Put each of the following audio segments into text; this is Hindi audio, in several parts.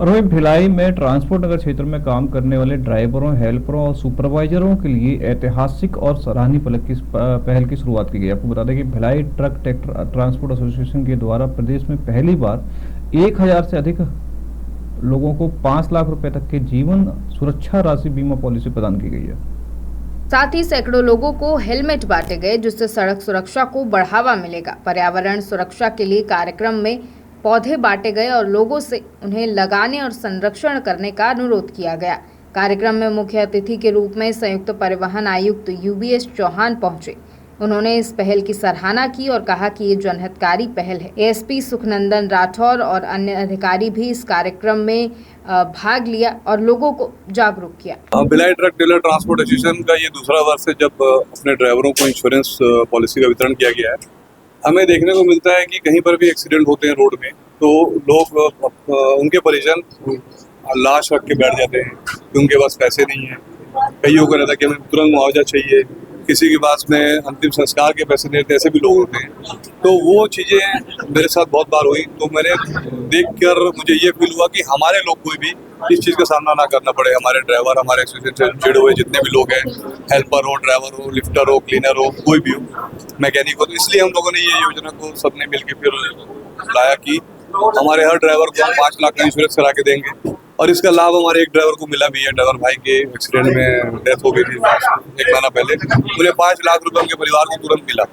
और वहीं भिलाई में ट्रांसपोर्ट नगर क्षेत्र में काम करने वाले ड्राइवरों, हेल्परों और सुपरवाइजरों के लिए ऐतिहासिक और सराहनीय पहल की शुरुआत की गई। आपको बता दें कि भिलाई ट्रक ट्रांसपोर्ट एसोसिएशन के द्वारा प्रदेश में पहली बार 1000 से अधिक लोगों को 5 लाख रुपए तक के जीवन सुरक्षा राशि बीमा पॉलिसी प्रदान की गई है। साथ ही सैकड़ों लोगों को हेलमेट बांटे गए, जिससे सड़क सुरक्षा को बढ़ावा मिलेगा। पर्यावरण सुरक्षा के लिए कार्यक्रम में पौधे बांटे गए और लोगों से उन्हें लगाने और संरक्षण करने का अनुरोध किया गया। कार्यक्रम में मुख्य अतिथि के रूप में संयुक्त परिवहन आयुक्त यूबीएस चौहान पहुंचे। उन्होंने इस पहल की सराहना की और कहा कि ये जनहितकारी पहल है। एएसपी सुखनंदन राठौर और अन्य अधिकारी भी इस कार्यक्रम में भाग लिया और लोगों को जागरूक किया। Bhilai truck dealer transport association का ये दूसरा वर्ष है जब अपने ड्राइवरों को इंश्योरेंस पॉलिसी का वितरण किया गया है। हमें देखने को मिलता है कि कहीं पर भी एक्सीडेंट होते हैं रोड में, तो लोग उनके परिजन लाश रख के बैठ जाते हैं कि उनके पास पैसे नहीं है। कईयों को रहता है कि हमें तुरंत मुआवजा चाहिए, किसी के पास में अंतिम संस्कार के पैसे नहीं रहते, ऐसे भी लोग होते हैं। तो वो चीज़ें मेरे साथ बहुत बार हुई, तो मैंने देखकर मुझे ये फील हुआ कि हमारे लोग कोई भी इस चीज़ का सामना ना करना पड़े। हमारे ड्राइवर, हमारे एसोसिएशन से जुड़े हुए जितने भी लोग हैं, हेल्पर हो, ड्राइवर हो, लिफ्टर हो, क्लीनर हो, कोई भी हो, मैकेनिक हो, तो इसलिए हम लोगों ने ये योजना को सबने मिलकर फिर लाया कि हमारे हर ड्राइवर को हम 5 लाख का इंश्योरेंस करा के देंगे। और इसका लाभ हमारे एक ड्राइवर को मिला भी है। ड्राइवर भाई के एक्सीडेंट में डेथ हो गई थी 1 महीना पहले, मुझे 5 लाख रुपए उनके परिवार को तुरंत मिला।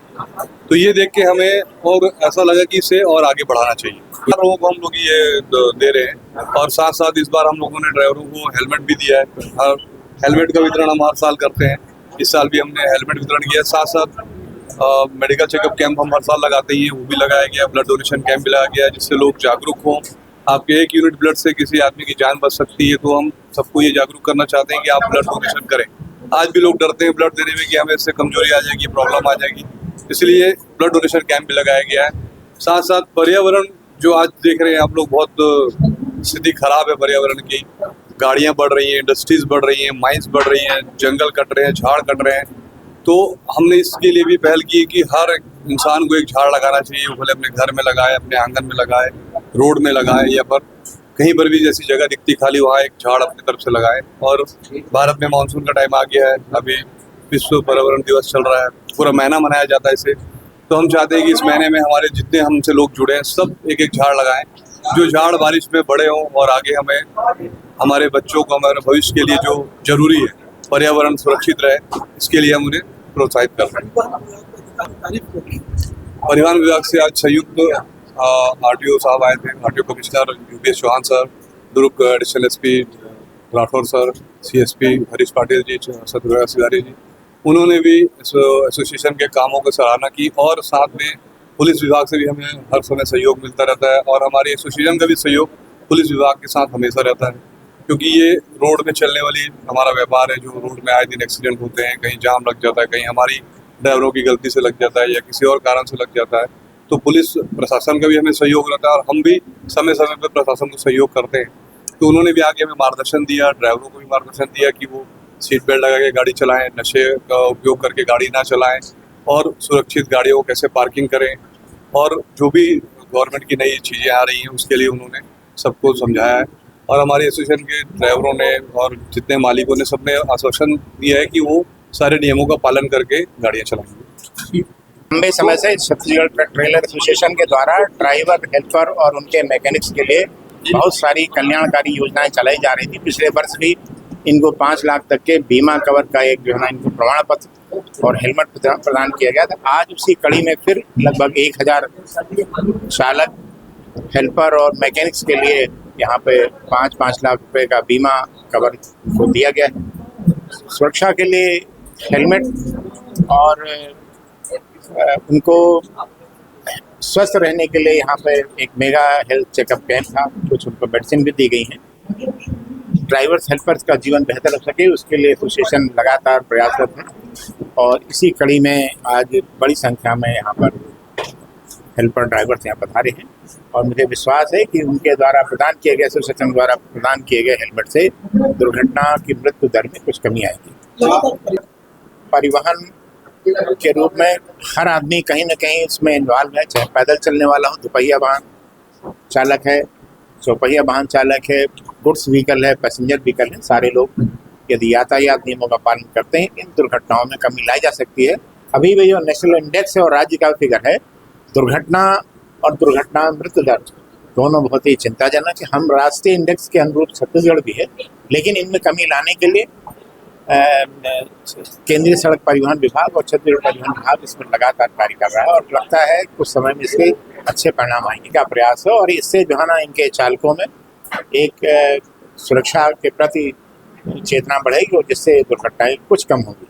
तो ये देख के हमें और ऐसा लगा कि इसे और आगे बढ़ाना चाहिए। लोगों को हम लोग ये दे रहे हैं और साथ साथ इस बार हम लोगों ने ड्राइवरों को हेलमेट भी दिया है। हेलमेट का वितरण हम हर साल करते हैं, इस साल भी हमने हेलमेट वितरण किया। साथ साथ मेडिकल चेकअप कैंप हम हर साल लगाते ही हैं, वो भी लगाया गया। ब्लड डोनेशन कैंप भी लगाया गया, जिससे लोग जागरूक हों। आपके 1 यूनिट ब्लड से किसी आदमी की जान बच सकती है, तो हम सबको ये जागरूक करना चाहते हैं कि आप ब्लड डोनेशन करें। आज भी लोग डरते हैं ब्लड देने में कि हमें इससे कमजोरी आ जाएगी, प्रॉब्लम आ जाएगी, इसलिए ब्लड डोनेशन कैंप भी लगाया गया है। साथ साथ पर्यावरण जो आज देख रहे हैं आप लोग, बहुत स्थिति खराब है पर्यावरण की। गाड़ियाँ बढ़ रही हैं, इंडस्ट्रीज बढ़ रही हैं, माइंस बढ़ रही हैं, जंगल कट रहे हैं, झाड़ कट रहे हैं। तो हमने इसके लिए भी पहल की कि हर इंसान को एक झाड़ लगाना चाहिए। वो भले अपने घर में लगाए, अपने आंगन में लगाए, रोड में लगाए, या पर कहीं पर भी जैसी जगह दिखती खाली वहाँ एक झाड़ अपनी तरफ से लगाए। और भारत में मानसून का टाइम आ गया है, अभी विश्व पर्यावरण दिवस चल रहा है, पूरा महीना मनाया जाता है इसे। तो हम चाहते हैं कि इस महीने में हमारे जितने हमसे लोग जुड़े हैं, सब एक एक झाड़ लगाएं, जो झाड़ बारिश में बड़े हों और आगे हमें, हमारे बच्चों को, हमारे भविष्य के लिए जो जरूरी है, पर्यावरण सुरक्षित रहे, इसके लिए हम उन्हें प्रोत्साहित कर रहे हैं। परिवहन विभाग से आज संयुक्त आरटीओ साहब आए थे, RTO commissioner UBS Chauhan sir, Durg additional SP Rathore sir, CSP Harish Patil ji, Satyavrat Sidhari ji, उन्होंने भी इस एसोसिएशन के कामों की सराहना की। और साथ में पुलिस विभाग से भी हमें हर समय सहयोग मिलता रहता है, और हमारे एसोसिएशन का भी सहयोग पुलिस विभाग के साथ हमेशा रहता है, क्योंकि ये रोड में चलने वाली हमारा व्यापार है। जो रोड में आए दिन एक्सीडेंट होते हैं, कहीं जाम लग जाता है, कहीं हमारी ड्राइवरों की गलती से लग जाता है या किसी और कारण से लग जाता है, तो पुलिस प्रशासन का भी हमें सहयोग रहता है और हम भी समय समय पर प्रशासन को सहयोग करते हैं। तो उन्होंने भी आगे हमें मार्गदर्शन दिया, ड्राइवरों को भी मार्गदर्शन दिया कि वो सीट बेल्ट लगा के गाड़ी चलाएं, नशे का उपयोग करके गाड़ी ना चलाएं, और सुरक्षित गाड़ियों को कैसे पार्किंग करें, और जो भी गवर्नमेंट की नई चीज़ें आ रही हैं उसके लिए उन्होंने सबको समझाया है। और हमारे एसोसिएशन के ड्राइवरों ने और जितने मालिकों ने, सबने आश्वासन दिया है कि वो सारे नियमों का पालन करके गाड़ियाँ चलाएंगे। लंबे समय से छत्तीसगढ़ ट्रक ट्रेलर एसोसिएशन के द्वारा ड्राइवर, हेल्पर और उनके मैकेनिक्स के लिए बहुत सारी कल्याणकारी योजनाएं चलाई जा रही थी। पिछले वर्ष भी इनको 5 लाख तक के बीमा कवर का एक जो है ना इनको प्रमाण पत्र और हेलमेट प्रदान किया गया था। आज उसी कड़ी में फिर लगभग 1000 चालक, हेल्पर और मैकेनिक्स के लिए यहाँ पे 5-5 लाख रुपए का बीमा कवर को दिया गया है। सुरक्षा के लिए हेलमेट और उनको स्वस्थ रहने के लिए यहाँ पे एक मेगा हेल्थ चेकअप कैंप था, कुछ उनको मेडिसिन भी दी गई हैं। ड्राइवर्स, हेल्पर्स का जीवन बेहतर हो सके उसके लिए एसोसिएशन लगातार प्रयासरत है, और इसी कड़ी में आज बड़ी संख्या में यहाँ पर हेल्पर, ड्राइवर्स यहाँ पधारे हैं। और मुझे विश्वास है कि उनके द्वारा प्रदान किए गए, एसोसिएशन द्वारा प्रदान किए गए हेलमेट से दुर्घटना की मृत्यु दर में कुछ कमी आएगी। परिवहन के रूप में हर आदमी कहीं ना कहीं इसमें इन्वॉल्व है, चाहे पैदल चलने वाला हो, दुपहिया वाहन चालक है, चौपहिया वाहन चालक है, गुड्स व्हीकल है, पैसेंजर व्हीकल है, सारे लोग यदि यातायात नियमों का पालन करते हैं, इन दुर्घटनाओं में कमी लाई जा सकती है। अभी भी जो नेशनल इंडेक्स है और राज्य का फिगर है, दुर्घटना और दुर्घटना मृत्यु दर दोनों बहुत ही चिंताजनक है। हम राष्ट्रीय इंडेक्स के अनुरूप छत्तीसगढ़ भी है, लेकिन इनमें कमी लाने के लिए केंद्रीय सड़क परिवहन विभाग और छत्तीसगढ़ परिवहन विभाग इसमें लगातार कार्य कर रहा है और लगता है कुछ समय में इसके अच्छे परिणाम आएंगे का प्रयास है। और इससे जो है ना इनके चालकों में एक सुरक्षा के प्रति चेतना बढ़ेगी और जिससे दुर्घटनाएं कुछ कम होंगी।